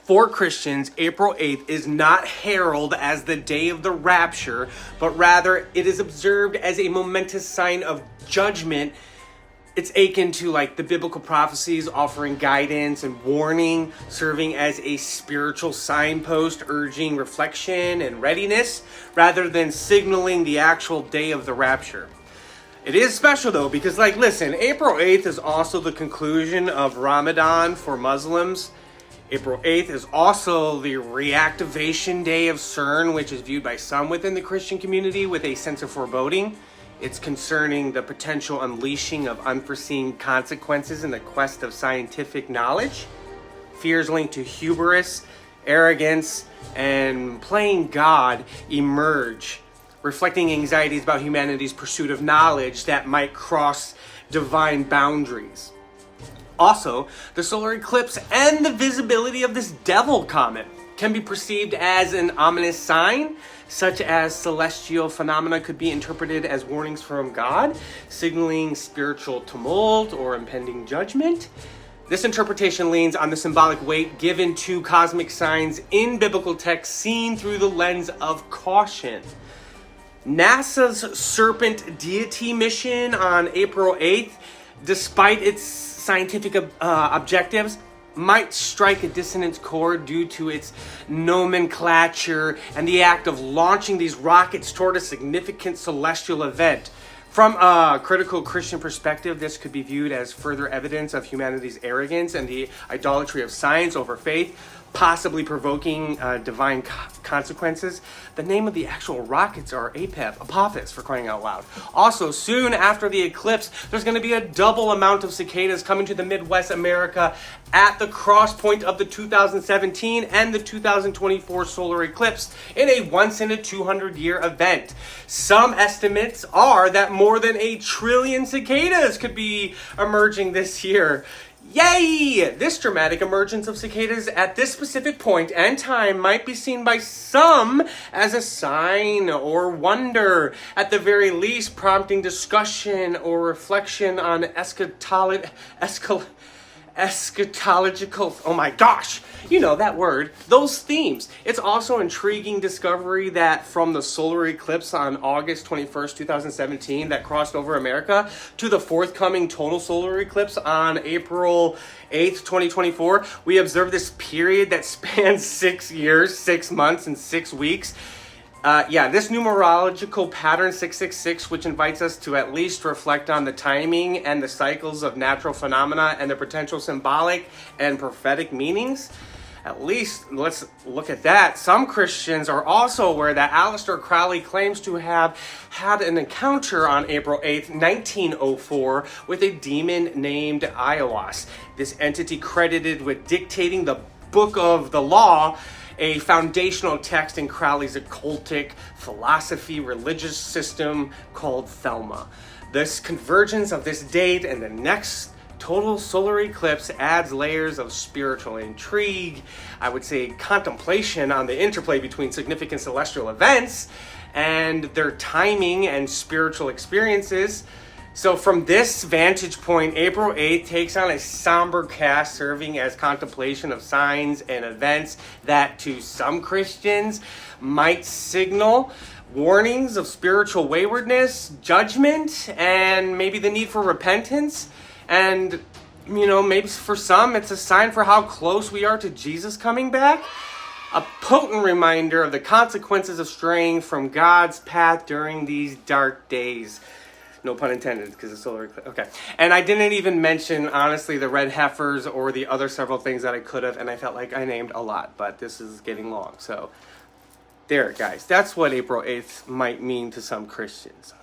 For Christians, April 8th is not heralded as the day of the rapture, but rather it is observed as a momentous sign of judgment. It's akin to like the biblical prophecies, offering guidance and warning, serving as a spiritual signpost, urging reflection and readiness, rather than signaling the actual day of the rapture. It is special though, because listen, April 8th is also the conclusion of Ramadan for Muslims. April 8th is also the reactivation day of CERN, which is viewed by some within the Christian community with a sense of foreboding. It's concerning the potential unleashing of unforeseen consequences in the quest of scientific knowledge. Fears linked to hubris, arrogance, and playing God emerge, reflecting anxieties about humanity's pursuit of knowledge that might cross divine boundaries. Also, the solar eclipse and the visibility of this devil comet can be perceived as an ominous sign, such as celestial phenomena could be interpreted as warnings from God, signaling spiritual tumult or impending judgment. This interpretation leans on the symbolic weight given to cosmic signs in biblical texts seen through the lens of caution. NASA's Serpent Deity mission on April 8th, despite its scientific objectives, might strike a dissonance chord due to its nomenclature and the act of launching these rockets toward a significant celestial event. From a critical Christian perspective, this could be viewed as further evidence of humanity's arrogance and the idolatry of science over faith, possibly provoking divine consequences. The name of the actual rockets are Apophis, for crying out loud. Also, soon after the eclipse, there's going to be a double amount of cicadas coming to the Midwest America at the cross point of the 2017 and the 2024 solar eclipse in a once-in-a-200-year event. Some estimates are that more than 1 trillion cicadas could be emerging this year. Yay! This dramatic emergence of cicadas at this specific point and time might be seen by some as a sign or wonder, at the very least prompting discussion or reflection on eschatological, oh my gosh, you know that word, those themes. It's also intriguing discovery that from the solar eclipse on August 21st, 2017 that crossed over America to the forthcoming total solar eclipse on April 8th, 2024, we observed this period that spans 6 years, 6 months, and 6 weeks. This numerological pattern 666, which invites us to at least reflect on the timing and the cycles of natural phenomena and the potential symbolic and prophetic meanings. At least let's look at that. Some Christians are also aware that Aleister Crowley claims to have had an encounter on April 8th, 1904 with a demon named Aiwass. This entity credited with dictating the Book of the Law, a foundational text in Crowley's occultic philosophy religious system called Thelema. This convergence of this date and the next total solar eclipse adds layers of spiritual intrigue, I would say contemplation on the interplay between significant celestial events and their timing and spiritual experiences. So from this vantage point, April 8th takes on a somber cast, serving as contemplation of signs and events that to some Christians might signal warnings of spiritual waywardness, judgment, and maybe the need for repentance. And, maybe for some, it's a sign for how close we are to Jesus coming back. A potent reminder of the consequences of straying from God's path during these dark days. No pun intended, because it's solar eclipse. Okay. And I didn't even mention, honestly, the red heifers or the other several things that I could have, and I felt like I named a lot, but this is getting long. So, there, guys. That's what April 8th might mean to some Christians.